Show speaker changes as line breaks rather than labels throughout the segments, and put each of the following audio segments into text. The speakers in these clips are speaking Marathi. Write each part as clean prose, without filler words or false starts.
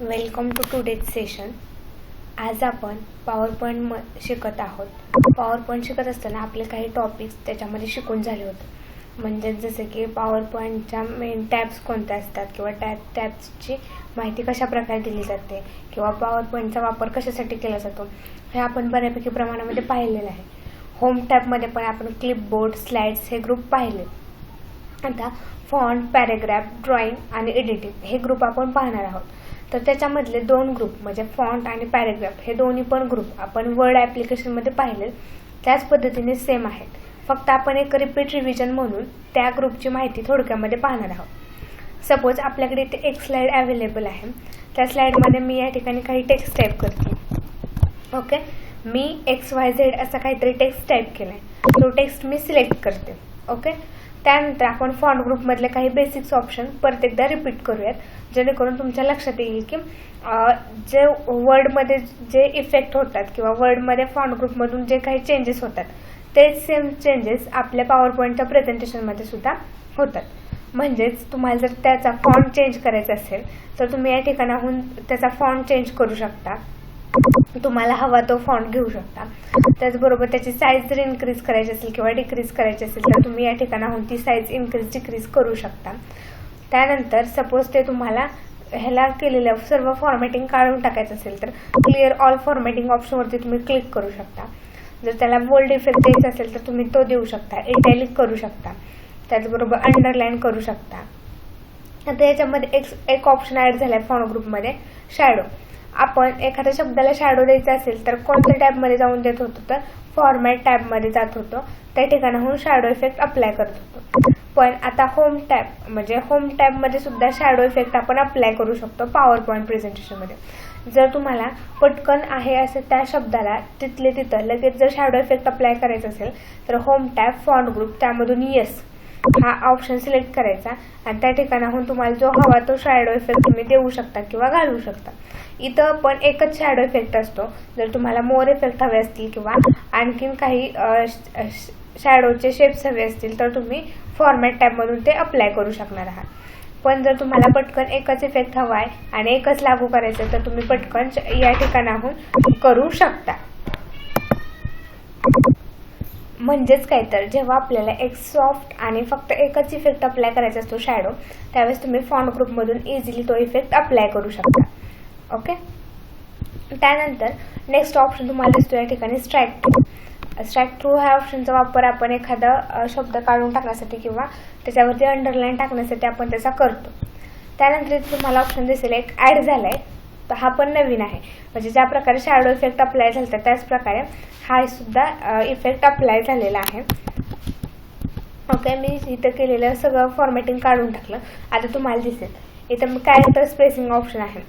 Welcome to today's session. आज आपण पॉवर पॉईंट शिकत आहोत. पॉवर पॉईंट शिकत असताना आपले काही टॉपिक्स त्याच्यामध्ये शिकून झाले होते. म्हणजे जसे की पॉवर पॉईंटच्या मेन टॅब्स कोणत्या असतात किंवा टॅब्सची माहिती कशा प्रकारे दिली जाते किंवा पॉवर पॉईंटचा वापर कशासाठी केला जातो हे आपण बऱ्यापैकी प्रमाणामध्ये पाहिलेलं आहे. होम टॅबमध्ये पण आपण क्लिपबोर्ड, स्लाइड्स हे ग्रुप पाहिले. आता फॉन्ट, पॅरेग्राफ, ड्रॉइंग आणि एडिटिंग हे ग्रुप आपण पाहणार आहोत. तर त्याच्यामधले दोन ग्रुप म्हणजे फॉन्ट आणि पॅरेग्राफ हे दोन्ही पण ग्रुप आपण वर्ड ॲप्लिकेशनमध्ये पाहिले त्याच पद्धतीने सेम आहेत. फक्त आपण एक रिपीट रिव्हिजन म्हणून त्या ग्रुपची माहिती थोडक्यामध्ये पाहणार आहोत. सपोज आपल्याकडे इथे एक स्लाइड अवेलेबल आहे. त्या स्लाइडमध्ये मी या ठिकाणी काही टेक्स्ट टाईप करते. ओके, मी XYZ असा काहीतरी टेक्स्ट टाईप केला आहे. तो टेक्स्ट मी सिलेक्ट करते. ओके, त्यानंतर आपण फॉन्ट ग्रुपमधले काही बेसिक्स ऑप्शन परत एकदा रिपीट करूयात जेणेकरून तुमच्या लक्षात येईल की जे वर्डमध्ये जे इफेक्ट होतात किंवा वर्डमध्ये फॉन्ट ग्रुपमधून जे काही चेंजेस होतात तेच सेम चेंजेस आपल्या पॉवर पॉईंटच्या प्रेझेंटेशनमध्ये सुद्धा होतात. म्हणजेच तुम्हाला जर त्याचा फॉन्ट चेंज करायचा असेल तर तुम्ही या ठिकाणाहून त्याचा फॉन्ट चेंज करू शकता. तुम्हाला हवा तो फॉन्ट घेऊ शकता. त्याचबरोबर त्याची साईज जर इन्क्रीज करायची असेल किंवा डिक्रीज करायची असेल तर तुम्ही या ठिकाणाहून ती साईज इन्क्रीज डिक्रीज करू शकता. त्यानंतर सपोज ते तुम्हाला ह्याला केलेलं सर्व फॉर्मॅटिंग काढून टाकायचं असेल तर क्लिअर ऑल फॉर्मॅटिंग ऑप्शनवरती तुम्ही क्लिक करू शकता. जर त्याला बोल्ड इफेक्ट द्यायचा असेल तर तुम्ही तो देऊ शकता. इटॅलिक करू शकता. त्याचबरोबर अंडरलाईन करू शकता. आता याच्यामध्ये एक ऑप्शन ॲड झाला आहे फॉन्ट ग्रुपमध्ये, शॅडो. आपण एखाद्या शब्दाला शॅडो द्यायचा असेल तर कोणत्या टॅबमध्ये जाऊन देत होतो तर फॉर्मॅट टॅबमध्ये जात होतो. त्या ठिकाणाहून शॅडो इफेक्ट अप्लाय करत होतो. पण आता होम टॅबमध्ये सुद्धा शॅडो इफेक्ट आपण अप्लाय करू शकतो पॉवर पॉईंट प्रेझेंटेशनमध्ये. जर तुम्हाला पटकन आहे असे त्या शब्दाला तिथले तिथं लगेच जर शॅडो इफेक्ट अप्लाय करायचा असेल तर होम टॅब, फॉन्ट ग्रुप, त्यामधून येस हा ऑप्शन सिलेक्ट करायचा आणि त्या ठिकाणाहून तुम्हाला जो हवा तो शॅडो इफेक्ट तुम्ही देऊ शकता किंवा घालू शकता. इथं पण एकच शॅडो इफेक्ट असतो. जर तुम्हाला मोर इफेक्ट हवे असतील किंवा आणखीन काही शॅडोचे शेप्स हवे असतील तर तुम्ही फॉर्मॅट टॅबमधून ते अप्लाय करू शकणार आहात. पण जर तुम्हाला पटकन एकच इफेक्ट हवा आहे आणि एकच लागू करायचं तर तुम्ही पटकन या ठिकाणाहून करू शकता. म्हणजेच काय तर जेव्हा आपल्याला एक सॉफ्ट आणि फक्त एकच इफेक्ट अप्लाय करायचा असतो शॅडो त्यावेळेस तुम्ही फॉन्ट ग्रुपमधून इझिली तो इफेक्ट अप्लाय करू शकता. ओके, त्यानंतर नेक्स्ट ऑप्शन तुम्हाला दिसतो या ठिकाणी स्ट्राईक थ्रू ह्या ऑप्शनचा वापर आपण एखादा शब्द काढून टाकण्यासाठी किंवा त्याच्यावरती अंडरलाईन टाकण्यासाठी आपण त्याचा करतो. त्यानंतर तुम्हाला ऑप्शन दिसेल एक ॲड झालाय. तर हा पण नवीन आहे. म्हणजे ज्या प्रकारे शॅडो इफेक्ट अप्लाय झाला त्याच प्रकारे हा सुद्धा इफेक्ट अप्लाय झालेला आहे. ओके, मी इथं केलेलं सगळं फॉर्मॅटिंग काढून टाकलं. आता तुम्हाला दिसेल इथं कॅरेक्टर स्पेसिंग ऑप्शन आहे.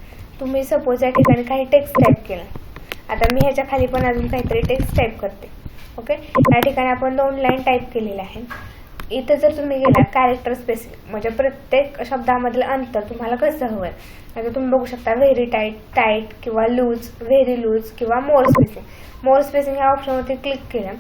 तुम्ही सपोज या ठिकाणी काही टेक्स्ट टाईप केलं. आता मी ह्याच्या खाली पण अजून काहीतरी टेक्स्ट टाईप करते. ओके, या ठिकाणी आपण 2 लाईन टाईप केलेल्या आहे. इथं जर तुम्ही गेला कॅरेक्टर स्पेसिंग म्हणजे प्रत्येक शब्दामधलं अंतर तुम्हाला कसं हवं आहे. आता तुम्ही बघू शकता व्हेरी टाईट किंवा लूज, व्हेरी लूज किंवा मोर स्पेसिंग ह्या ऑप्शनवरती क्लिक केलं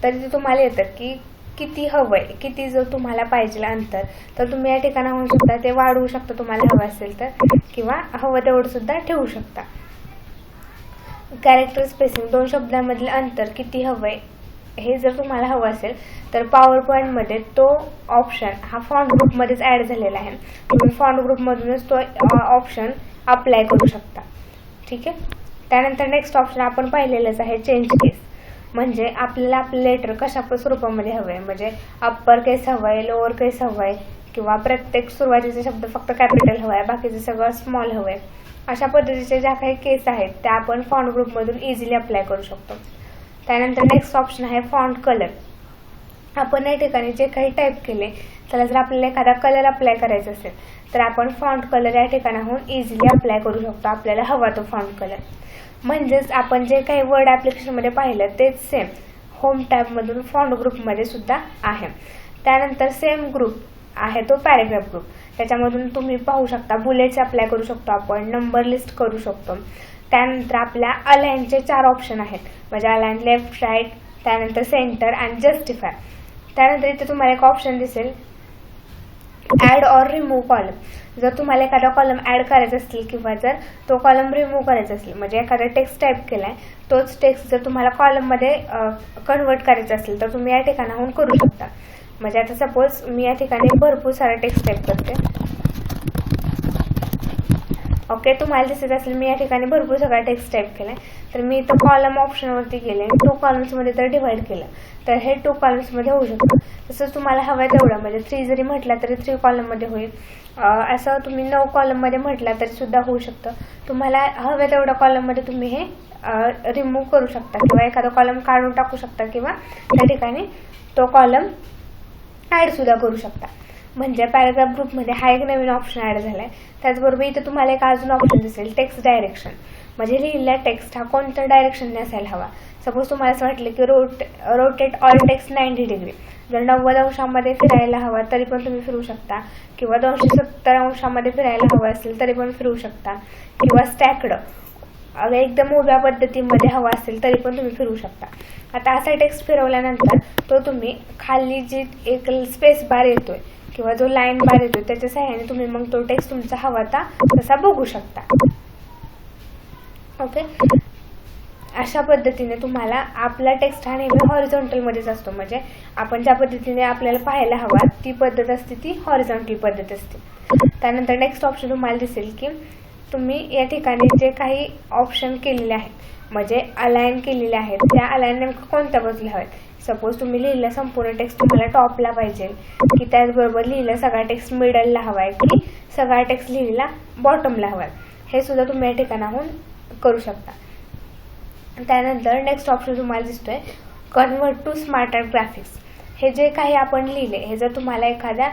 तर तिथे तुम्हाला येतं की किती हवं आहे, किती जर तुम्हाला पाहिजे अंतर तर तुम्ही या ठिकाणाहून सुद्धा ते वाढवू शकता तुम्हाला हवं असेल तर किंवा हवं तेवढं सुद्धा ठेवू शकता. कॅरेक्टर स्पेसिंग 2 शब्दांमधलं अंतर किती हवं आहे हे जर तुम्हाला हवं असेल तर पॉवर पॉईंटमध्ये तो ऑप्शन हा फॉन्ट ग्रुपमध्येच ॲड झालेला आहे. तुम्ही फॉन्ट ग्रुपमधूनच तो ऑप्शन अप्लाय करू शकता. ठीक आहे, त्यानंतर नेक्स्ट ऑप्शन आपण पाहिलेलंच आहे चेंज केस. म्हणजे आपल्याला आपलं लेटर कशा स्वरूपामध्ये हवं आहे. म्हणजे अप्पर केस हवं आहे, लोअर केस हवं आहे किंवा प्रत्येक सुरुवातीचे शब्द फक्त कॅपिटल हवं आहे, बाकीचे सगळं स्मॉल हवं आहे. अशा पद्धतीचे ज्या काही केस आहेत त्या आपण फॉन्ट ग्रुपमधून इझिली अप्लाय करू शकतो. त्यानंतर नेक्स्ट ऑप्शन आहे फॉन्ट कलर. आपण या ठिकाणी जे काही टाईप केले त्याला जर आपल्याला एखादा कलर अप्लाय करायचा असेल तर आपण फॉन्ट कलर या ठिकाणाहून इझिली अप्लाय करू शकतो आपल्याला हवा तो फॉन्ट कलर. म्हणजेच आपण जे काही वर्ड ॲप्लिकेशनमध्ये पाहिलं तेच सेम होम टॅबमधून फॉन्ट ग्रुपमध्ये सुद्धा आहे. त्यानंतर सेम ग्रुप आहे तो पॅरेग्राफ ग्रुप. त्याच्यामधून तुम्ही पाहू शकता बुलेट्स अप्लाय करू शकतो, आपण नंबर लिस्ट करू शकतो. त्यानंतर आपल्या अलाइनचे 4 ऑप्शन आहेत. म्हणजे अलाइन लेफ्ट, राईट, त्यानंतर सेंटर आणि जस्टिफाय. त्यानंतर इथे तुम्हाला एक ऑप्शन दिसेल ॲड ऑर रिमूव्ह कॉलम. जर तुम्हाला एखादा कॉलम ॲड करायचा असेल किंवा जर तो कॉलम रिमूव्ह करायचा असेल, म्हणजे एखादा टेक्स्ट टाईप केलाय तोच टेक्स्ट जर तुम्हाला कॉलममध्ये कन्वर्ट करायचा असेल तर तुम्ही या ठिकाणाहून करू शकता. म्हणजे आता सपोज मी या ठिकाणी भरपूर सारा टेक्स्ट टाईप करते. ओके, तुम्हाला दिसत असेल मी या ठिकाणी भरपूर सगळा टेक्स्ट टाईप केलाय. तर मी इथं कॉलम ऑप्शनवरती गेले, 2 कॉलम्समध्ये तर डिवाइड केलं, तर हे 2 कॉलम्समध्ये होऊ शकतं. तसंच तुम्हाला हवं तेवढं, म्हणजे 3 जरी म्हटलं तरी 3 कॉलममध्ये होईल. असं तुम्ही 9 कॉलममध्ये म्हटला तरी सुद्धा होऊ शकतं. तुम्हाला हव्या तेवढ्या कॉलममध्ये तुम्ही हे रिमूव्ह करू शकता किंवा एखादा कॉलम काढून टाकू शकता किंवा त्या ठिकाणी तो कॉलम ॲड सुद्धा करू शकता. म्हणजे पॅराग्राफ ग्रुपमध्ये हा एक नवीन ऑप्शन ॲड झालाय. त्याचबरोबर इथं तुम्हाला एक अजून ऑप्शन दिसेल, टेक्स्ट डायरेक्शन. म्हणजे लिहिलेला टेक्स्ट हा कोणत्या डायरेक्शनने असायला हवा. सपोज तुम्हाला असं वाटलं की रोटेट ऑल टेक्स्ट 90 डिग्री, जर 90 अंशामध्ये फिरायला हवा तरी पण तुम्ही फिरू शकता, किंवा 270 अंशामध्ये फिरायला हवं असेल तरी पण फिरू शकता, किंवा स्टॅक्ड एकदम उभ्या पद्धतीमध्ये हवा असेल तरी पण तुम्ही फिरू शकता. आता असा टेक्स्ट फिरवल्यानंतर तो तुम्ही खाली जी एक स्पेस बार येतोय किंवा जो लाईन बार येतोय त्याच्या सहाय्याने तुम्ही मग तो टेक्स्ट तुमचा हवा तसा बघू शकता. ओके, अशा पद्धतीने तुम्हाला आपला टेक्स्ट हा नेहमी हॉरिझॉन्टलमध्येच असतो. म्हणजे आपण ज्या पद्धतीने आपल्याला पाहायला हवा ती पद्धत असते, ती हॉरिझॉन्टल पद्धत असते. त्यानंतर नेक्स्ट ऑप्शन तुम्हाला दिसेल की तुम्ही या ठिकाणी जे काही ऑप्शन केलेले आहेत, म्हणजे अलाइन केलेले आहेत, त्या अलाइन नेमकं कोणत्या बाजूला हवेत. सपोज तुम्ही लिहिलेला संपूर्ण टेक्स्ट तुम्हाला टॉपला पाहिजे, की त्याचबरोबर लिहिलेला सगळा टेक्स्ट मिडलला हवा आहे, की सगळा टेक्स्ट लिहिलेला बॉटमला हवा आहे, हे सुद्धा तुम्ही या ठिकाणाहून करू शकता. त्यानंतर नेक्स्ट ऑप्शन तुम्हाला दिसतोय कन्वर्ट टू स्मार्टर ग्राफिक्स. हे जे काही आपण लिहिले हे जर तुम्हाला एखाद्या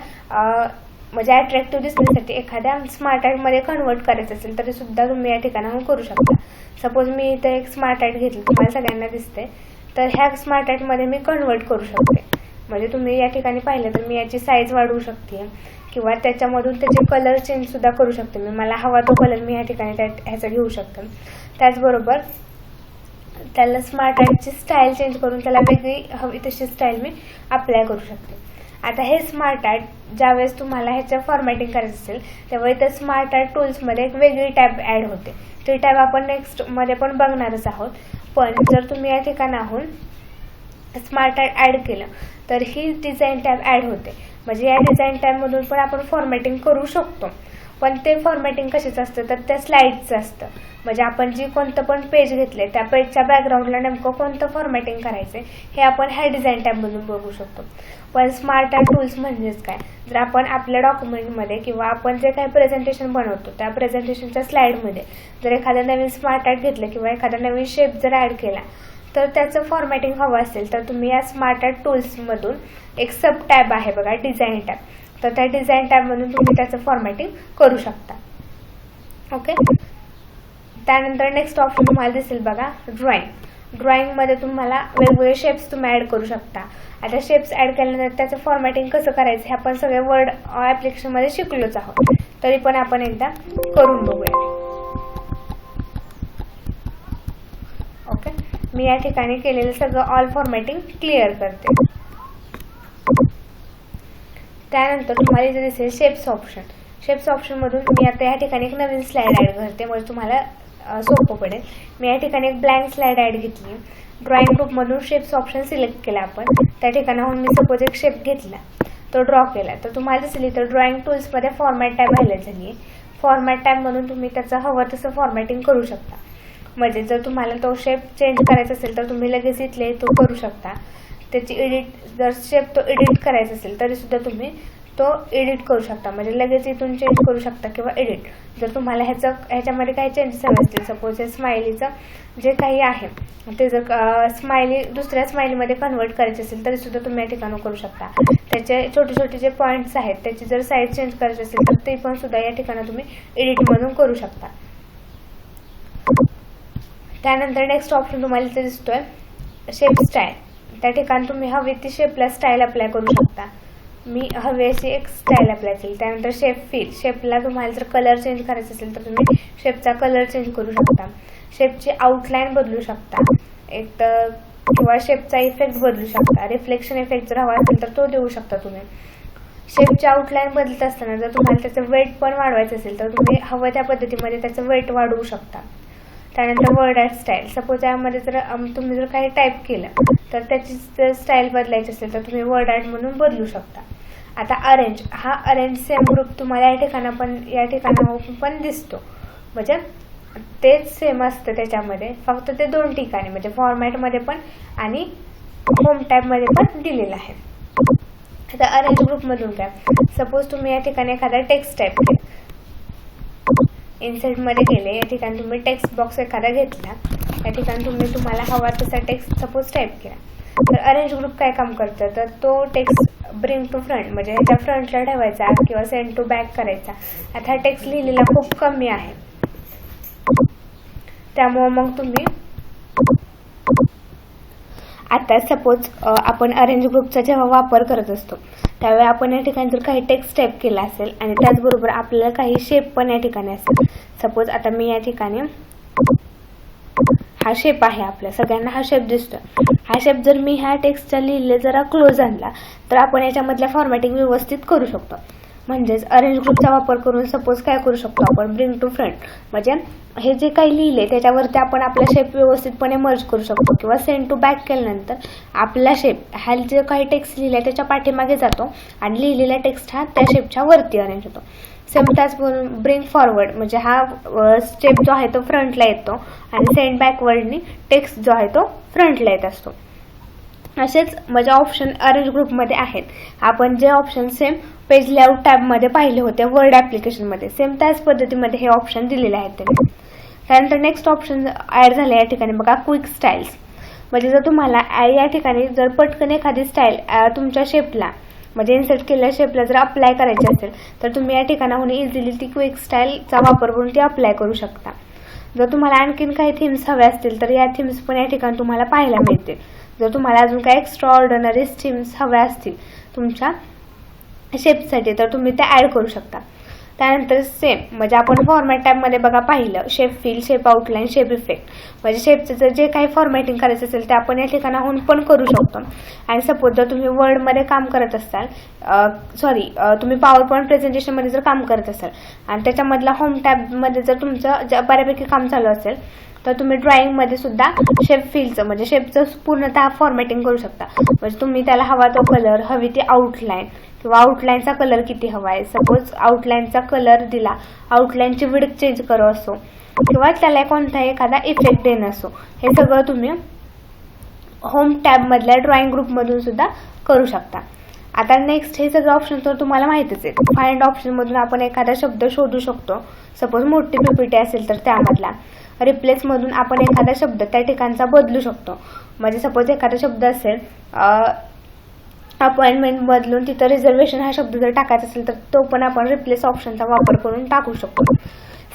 म्हणजे अट्रॅक्टिव्ह दिसण्यासाठी एखाद्या स्मार्ट आर्टमध्ये कन्वर्ट करायचं असेल तरी सुद्धा तुम्ही या ठिकाणाहून करू शकता. सपोज मी इथं एक स्मार्ट आर्ट घेतलं, तुम्हाला सगळ्यांना दिसते, तर ह्या स्मार्ट आर्टमध्ये मी कन्वर्ट करू शकते. म्हणजे तुम्ही या ठिकाणी पाहिलं तर मी याची साईज वाढवू शकते किंवा त्याच्यामधून त्याचे कलर चेंज सुद्धा करू शकते. मी मला हवा तो कलर मी या ठिकाणी ह्याचा घेऊ शकते. त्याचबरोबर त्याला स्मार्ट आर्टची स्टाईल चेंज करून त्याला वेगळी हवी तशी स्टाईल मी अप्लाय करू शकते. आता हे स्मार्ट आर्ट ज्यावेळेस तुम्हाला ह्याचं फॉर्मॅटिंग करायचं असेल तेव्हा इथं स्मार्ट आर्ट टूल्समध्ये एक वेगळी टॅब ॲड होते. ती टॅब आपण नेक्स्टमध्ये पण बघणारच आहोत. पण जर तुम्ही या ठिकाणाहून स्मार्ट आर्ट ॲड केलं तर ही डिझाईन टॅब ॲड होते. म्हणजे या डिझाईन टॅबमधून पण आपण फॉर्मॅटिंग करू शकतो. पण ते फॉर्मॅटिंग कशाचं असतं तर त्या स्लाईडचं असतं. म्हणजे आपण जी कोणतं पण पेज घेतले त्या पेजच्या बॅकग्राऊंडला नेमकं कोणतं फॉर्मॅटिंग करायचं हे आपण ह्या डिझाईन टॅबमधून बघू शकतो. पण स्मार्ट आर्ट टूल्स म्हणजेच काय, जर आपण आपल्या डॉक्युमेंटमध्ये किंवा आपण जे काही प्रेझेंटेशन बनवतो त्या प्रेझेंटेशनच्या स्लाईडमध्ये जर एखादं नवीन स्मार्ट आर्ट घेतलं किंवा एखादा नवीन शेप जर ॲड केला तर त्याचं फॉर्मॅटिंग हवं असेल तर तुम्ही या स्मार्ट आर्ट टूल्समधून एक सब टॅब आहे बघा, डिझाईन टॅब, तर त्या डिझाईन टॅबमधून तुम्ही त्याचं फॉर्मॅटिंग करू शकता. ओके, त्यानंतर नेक्स्ट ऑप्शन तुम्हाला दिसेल बघा ड्रॉइंग. ड्रॉइंगमध्ये तुम्हाला वेगवेगळे शेप्स तुम्ही ॲड करू शकता. आता शेप्स ॲड केल्यानंतर त्याचं फॉर्मॅटिंग कसं करायचं हे आपण सगळे वर्ड ॲप्लिकेशनमध्ये शिकलोच आहोत, तरी पण आपण एकदा करून बघूया. ओके, मी या ठिकाणी केलेलं सगळं ऑल फॉर्मॅटिंग क्लिअर करते. त्यानंतर तुम्हाला इथे दिसेल शेप्स ऑप्शन. शेप्स ऑप्शनमधून मी आता या ठिकाणी एक नवीन स्लाईड ॲड करते म्हणजे तुम्हाला सोपं पडेल. मी या ठिकाणी एक ब्लँक स्लाईड ॲड घेतली. ड्रॉइंग ग्रुपमधून शेप्स ऑप्शन सिलेक्ट केला आपण. त्या ठिकाणाहून मी सपोज एक शेप घेतला, तो ड्रॉ केला, तर तुम्हाला दिसेल तर ड्रॉइंग टूल्समध्ये फॉर्मॅट टॅब हायलाइट झाली आहे. फॉर्मॅट टॅबमधून तुम्ही त्याचं हवं तसं फॉर्मॅटिंग करू शकता. म्हणजे जर तुम्हाला तो शेप चेंज करायचा असेल तर तुम्ही लगेच इथले तो करू शकता. त्याची जर शेप तो एडिट करायचा असेल तरी सुद्धा तुम्ही तो एडिट करू शकता. म्हणजे लगेच इथून चेंज करू शकता किंवा एडिट. जर तुम्हाला ह्याच्यामध्ये काही चेंजेस हवे असतील, सपोज हे स्माइलीचं जे काही आहे ते जर स्माइली दुसऱ्या स्माइलीमध्ये कन्वर्ट करायचे असेल तरी सुद्धा तुम्ही या ठिकाणी करू शकता. त्याचे छोटे छोटे जे पॉईंट्स आहेत त्याची जर साईज चेंज करायची असेल तर ते पण सुद्धा या ठिकाणी तुम्ही एडिटमधून करू शकता. त्यानंतर नेक्स्ट ऑप्शन तुम्हाला इथे दिसतोय शेप स्टाईल. त्या ठिकाणी तुम्ही हवी ती शेपला स्टाईल अप्लाय करू शकता. मी हवी अशी एक स्टाईल अप्लाय केली. त्यानंतर शेप फिल. शेपला तुम्हाला जर कलर चेंज करायचा असेल तर तुम्ही शेपचा कलर चेंज करू शकता. शेपची आउटलाईन बदलू शकता एक तर, किंवा शेपचा इफेक्ट बदलू शकता. रिफ्लेक्शन इफेक्ट जर हवा असेल तर तो देऊ शकता तुम्ही. शेपची आउटलाईन बदलत असताना जर तुम्हाला त्याचं वेट पण वाढवायचं असेल तर तुम्ही हवं त्या पद्धतीमध्ये त्याचं वेट वाढवू शकता. त्यानंतर वर्ड ॲट स्टाईल. सपोज यामध्ये जर तुम्ही जर काही टाईप केलं तर त्याची जर स्टाईल बदलायची असेल तर तुम्ही वर्ड ॲट म्हणून बदलू शकता. आता अरेंज, हा अरेंज सेम ग्रुप तुम्हाला या ठिकाणाहून पण दिसतो. म्हणजे तेच सेम असतं त्याच्यामध्ये, फक्त ते 2 ठिकाणी म्हणजे फॉर्मॅटमध्ये पण आणि होम टॅबमध्ये पण दिलेलं आहे. आता अरेंज ग्रुपमधून काय, सपोज तुम्ही या ठिकाणी एखादा टेक्स्ट टाईप केला, इन्सर्टमध्ये गेले, या ठिकाणी तुम्ही टेक्स्ट बॉक्स एखादा घेतला, या ठिकाणी तुम्हाला हवा तसा टेक्स्ट सपोज टाईप केला, तर अरेंज ग्रुप काय काम करतं, तर तो टेक्स्ट ब्रिंग टू फ्रंट म्हणजे ह्याच्या फ्रंटला ठेवायचा किंवा सेंड टू बॅक करायचा. आता हा टेक्स्ट लिहिलेला खूप कमी आहे, त्यामुळे मग तुम्ही आता सपोज आपण अरेंज ग्रुपचा जेव्हा वापर करत असतो त्यावेळी आपण या ठिकाणी जर काही टेक्स्ट टाईप केला असेल आणि त्याचबरोबर आपल्याला काही शेप पण या ठिकाणी असेल. सपोज आता मी या ठिकाणी हा शेप आहे, आपल्या सगळ्यांना हा शेप दिसतो. हा शेप जर मी ह्या टेक्स्टच्या लिहिले जरा क्लोज आणला तर आपण याच्यामधल्या फॉर्मॅटिंग व्यवस्थित करू शकतो. म्हणजेच अरेंज ग्रुपचा वापर करून सपोज काय करू शकतो आपण, ब्रिंग टू फ्रंट म्हणजे हे जे काही लिहिले त्याच्यावरती आपण आपला शेप व्यवस्थितपणे मर्ज करू शकतो, किंवा सेंड टू बॅक केल्यानंतर आपला शेप हा जे काही टेक्स्ट लिहिला त्याच्या पाठीमागे जातो आणि लिहिलेला टेक्स्ट हा त्या शेपच्या वरती अरेंज होतो. सेम त्याचबरोबर ब्रिंग फॉरवर्ड म्हणजे हा स्टेप जो आहे तो फ्रंटला येतो आणि सेंड बॅकवर्डनी टेक्स्ट जो आहे तो फ्रंटला येत असतो. असेच म्हणजे ऑप्शन अरेंज ग्रुपमध्ये आहेत. आपण जे ऑप्शन सेम पेज लेआउट टॅबमध्ये पाहिले होते वर्ड ॲप्लिकेशनमध्ये, सेम त्याच पद्धतीमध्ये हे ऑप्शन दिलेले आहेत त्यांनी. त्यानंतर नेक्स्ट ऑप्शन ॲड झाले या ठिकाणी बघा, क्विक स्टाईल्स. म्हणजे जर तुम्हाला या ठिकाणी जर पटकन एखादी स्टाईल तुमच्या शेपला म्हणजे इन्सर्ट केलेल्या शेपला जर अप्लाय करायची असेल तर तुम्ही या ठिकाणाहून इझिली ती क्विक स्टाईलचा वापर करून ती अप्लाय करू शकता. जर तुम्हाला आणखीन काही थीम्स हव्या असतील तर या थीम्स पण या ठिकाणी तुम्हाला पाहायला मिळतील. जर तुम्हाला अजून काही एक्स्ट्रा ऑर्डिनरी थीम्स हव्या असतील तुमच्या शेपसाठी तर तुम्ही त्या ॲड करू शकता. त्यानंतर सेम म्हणजे आपण फॉर्मॅट टॅबमध्ये बघा पाहिलं, shape fill, shape outline, shape effect. म्हणजे शेपचं जर जे काही फॉर्मॅटिंग करायचं असेल ते आपण या ठिकाणाहून पण करू शकतो. आणि सपोज जर तुम्ही वर्डमध्ये काम करत असाल, तुम्ही पॉवर पॉईंट प्रेझेंटेशनमध्ये जर काम करत असाल आणि त्याच्यामधला होम टॅबमध्ये जर तुमचं बऱ्यापैकी काम चालू असेल तर तुम्ही ड्रॉइंगमध्ये सुद्धा शेप फिलचं म्हणजे शेपचं पूर्णतः फॉर्मॅटिंग करू शकता. म्हणजे तुम्ही त्याला हवा तो कलर, हवी ती आउटलाईन किंवा आउटलाईनचा कलर किती हवा आहे, सपोज आउटलाईनचा कलर दिला, आउटलाईनची विड्थ चेंज करू असो किंवा त्याला कोणताही एखादा इफेक्ट देणं असो, हे सगळं तुम्ही होम टॅबमधल्या ड्रॉइंग ग्रुपमधून सुद्धा करू शकता. आता नेक्स्ट हे सगळं ऑप्शन तर तुम्हाला माहितीच आहे. फाइंड ऑप्शनमधून आपण एखादा शब्द शोधू शकतो, सपोज मोठी पीपीटी असेल तर त्यामधला. रिप्लेसमधून आपण एखादा शब्द त्या ठिकाणचा बदलू शकतो. म्हणजे सपोज एखादा शब्द असेल अपॉइंटमेंट बदलून तिथं रिझर्वेशन हा शब्द जर टाकायचा असेल तर तो पण आपण रिप्लेस ऑप्शनचा वापर करून टाकू शकतो.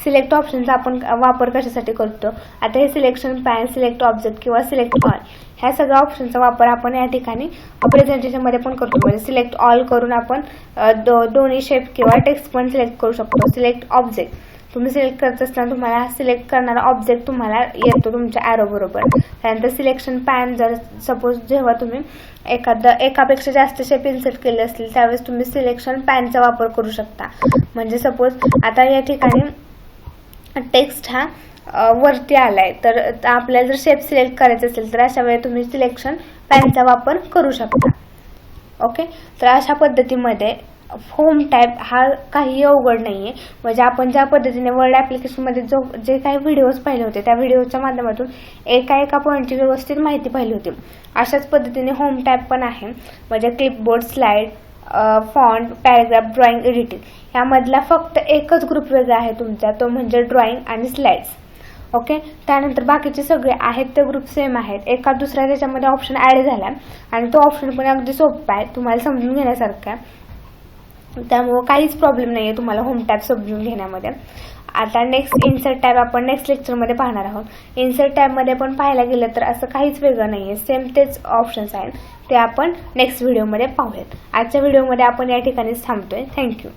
सिलेक्ट ऑप्शनचा आपण वापर कशासाठी करतो, आता हे सिलेक्शन पॅन, सिलेक्ट ऑब्जेक्ट किंवा सिलेक्ट ऑल ह्या सगळ्या ऑप्शनचा वापर आपण या ठिकाणी प्रेझेंटेशनमध्ये पण करतो. म्हणजे सिलेक्ट ऑल करून आपण दोन्ही शेप किंवा टेक्स्ट पण सिलेक्ट करू शकतो. सिलेक्ट ऑब्जेक्ट तुम्ही सिलेक्ट करत असताना तुम्हाला सिलेक्ट करणारा ऑब्जेक्ट तुम्हाला येतो तुमच्या ॲरो बरोबर. त्यानंतर सिलेक्शन पॅन, जर सपोज जेव्हा तुम्ही एकापेक्षा जास्त शेप इन्सर्ट केले असतील त्यावेळेस तुम्ही सिलेक्शन पॅनचा वापर करू शकता. म्हणजे सपोज आता या ठिकाणी टेक्स्ट हा वरती आलाय तर आपल्याला जर शेप सिलेक्ट करायचा असेल तर अशा वेळी तुम्ही सिलेक्शन पॅनचा वापर करू शकता. ओके, तर अशा पद्धतीमध्ये होम टॅब हा काही अवघड नाहीये. म्हणजे आपण ज्या पद्धतीने वर्ड ॲप्लिकेशनमध्ये जे काही व्हिडिओज पाहिले होते त्या व्हिडिओच्या माध्यमातून एका पॉईंटची व्यवस्थित माहिती पाहिली होती, अशाच पद्धतीने होम टॅब पण आहे. म्हणजे clipboard, slide, font, paragraph, drawing, editing यामधला फक्त एकच ग्रुप वेगळा आहे तुमचा, तो म्हणजे ड्रॉइंग आणि स्लाइड्स. ओके, त्यानंतर बाकीचे सगळे आहेत ते ग्रुप सेम आहेत. एका दुसऱ्या त्याच्यामध्ये ऑप्शन ॲड झाला आणि तो ऑप्शन पण अगदी सोपा आहे, तुम्हाला समजून घेण्यासारखा आहे. त्यामुळे काहीच प्रॉब्लेम नाही आहे तुम्हाला होम टॅब समजून घेण्यामध्ये. आता नेक्स्ट इन्सर्ट टॅब आपण नेक्स्ट लेक्चरमध्ये पाहणार आहोत. इन्सर्ट टॅबमध्ये पण पाहायला गेलं तर असं काहीच वेगळं नाही आहे, सेम तेच ऑप्शन्स आहेत, ते आपण नेक्स्ट व्हिडिओमध्ये पाहूयात. आजच्या व्हिडिओमध्ये आपण या ठिकाणीच थांबतोय. थँक्यू.